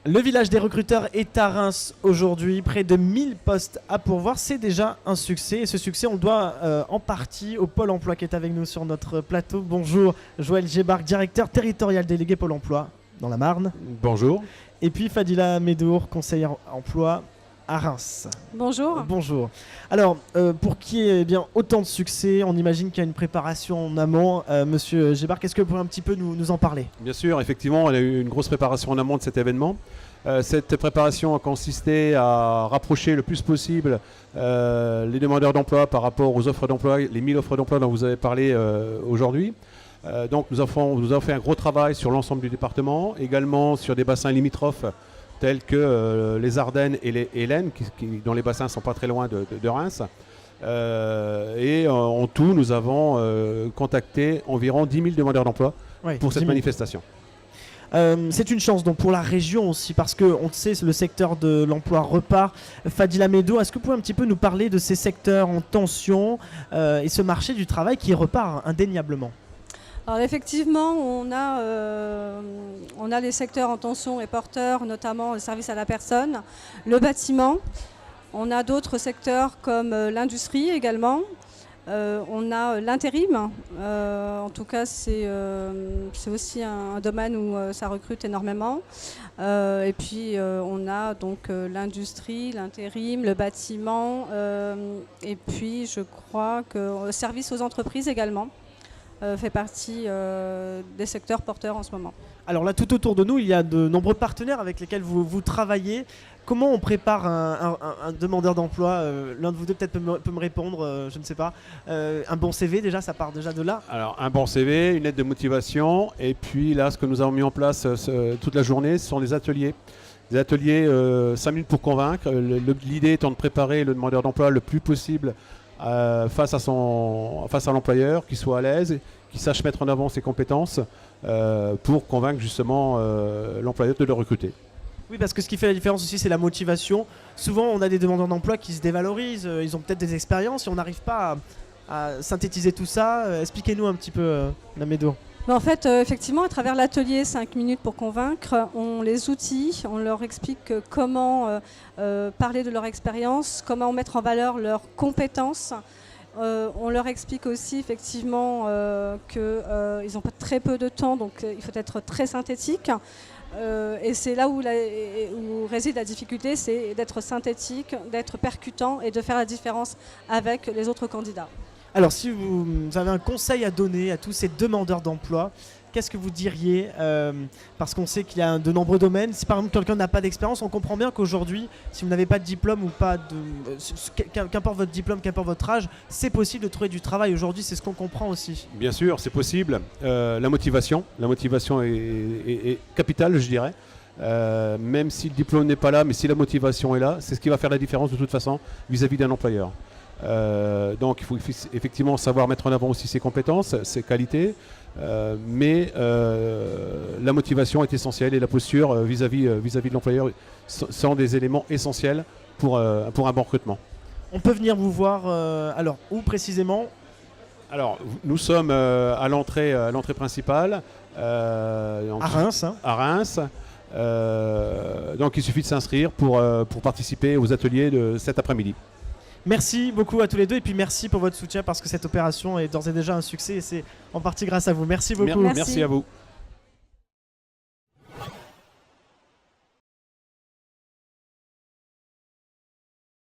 Le village des recruteurs est à Reims aujourd'hui, près de 1000 postes à pourvoir, c'est déjà un succès et ce succès on le doit en partie au Pôle emploi qui est avec nous sur notre plateau. Bonjour Joël Gébark, directeur territorial délégué Pôle emploi dans la Marne. Bonjour. Et puis Fadila Médour, conseillère emploi à Reims. Bonjour. Bonjour. Alors, pour qu'il y ait bien autant de succès, on imagine qu'il y a une préparation en amont. Monsieur Gébark, est-ce que vous pouvez un petit peu nous en parler ? Bien sûr, effectivement, on a eu une grosse préparation en amont de cet événement. Cette préparation a consisté à rapprocher le plus possible les demandeurs d'emploi par rapport aux offres d'emploi, les 1000 offres d'emploi dont vous avez parlé aujourd'hui. Donc nous avons fait un gros travail sur l'ensemble du département, également sur des bassins limitrophes tels que les Ardennes et l'Aisne, dont les bassins ne sont pas très loin de Reims. En tout, nous avons contacté environ 10 000 demandeurs d'emploi pour cette manifestation. C'est une chance donc pour la région aussi, parce qu'on sait le secteur de l'emploi repart. Fadila Médour, est-ce que vous pouvez un petit peu nous parler de ces secteurs en tension et ce marché du travail qui repart indéniablement ? Alors effectivement, on a les secteurs en tension et porteurs, notamment le service à la personne, le bâtiment. On a d'autres secteurs comme l'industrie également. On a l'intérim. En tout cas, c'est aussi un domaine où ça recrute énormément. Et puis, on a donc l'industrie, l'intérim, le bâtiment. Et puis, je crois que le service aux entreprises également fait partie des secteurs porteurs en ce moment. Alors là, tout autour de nous, il y a de nombreux partenaires avec lesquels vous travaillez. Comment on prépare un demandeur d'emploi ? L'un de vous deux peut-être peut me répondre, je ne sais pas. Un bon CV déjà, ça part déjà de là ? Alors un bon CV, une lettre de motivation, et puis là ce que nous avons mis en place toute la journée, ce sont des ateliers. Des ateliers 5 minutes pour convaincre. L'idée étant de préparer le demandeur d'emploi le plus possible face à l'employeur, qu'il soit à l'aise, qu'il sache mettre en avant ses compétences pour convaincre justement l'employeur de le recruter. Oui, parce que ce qui fait la différence aussi, c'est la motivation. Souvent, on a des demandeurs d'emploi qui se dévalorisent, ils ont peut-être des expériences et on n'arrive pas à synthétiser tout ça. Expliquez-nous un petit peu, Mme Médour. En fait, effectivement, à travers l'atelier 5 minutes pour convaincre, on les outille, on leur explique comment parler de leur expérience, comment mettre en valeur leurs compétences. On leur explique aussi effectivement qu'ils ont très peu de temps, donc il faut être très synthétique. Et c'est là où réside la difficulté, c'est d'être synthétique, d'être percutant et de faire la différence avec les autres candidats. Alors si vous avez un conseil à donner à tous ces demandeurs d'emploi, qu'est-ce que vous diriez parce qu'on sait qu'il y a de nombreux domaines. Si par exemple quelqu'un n'a pas d'expérience, on comprend bien qu'aujourd'hui, si vous n'avez pas de diplôme ou pas qu'importe votre diplôme, qu'importe votre âge, c'est possible de trouver du travail. Aujourd'hui, c'est ce qu'on comprend aussi. Bien sûr, c'est possible. La motivation est capitale, je dirais. Même si le diplôme n'est pas là, mais si la motivation est là, c'est ce qui va faire la différence de toute façon vis-à-vis d'un employeur. Donc il faut effectivement savoir mettre en avant aussi ses compétences, ses qualités, mais la motivation est essentielle et la posture vis-à-vis de l'employeur sont des éléments essentiels pour un bon recrutement. On peut venir vous voir, alors où précisément ? Alors nous sommes à l'entrée principale, donc, à Reims. À Reims. Donc il suffit de s'inscrire pour participer aux ateliers de cet après-midi. Merci beaucoup à tous les deux et puis merci pour votre soutien parce que cette opération est d'ores et déjà un succès et c'est en partie grâce à vous. Merci beaucoup. Merci à vous.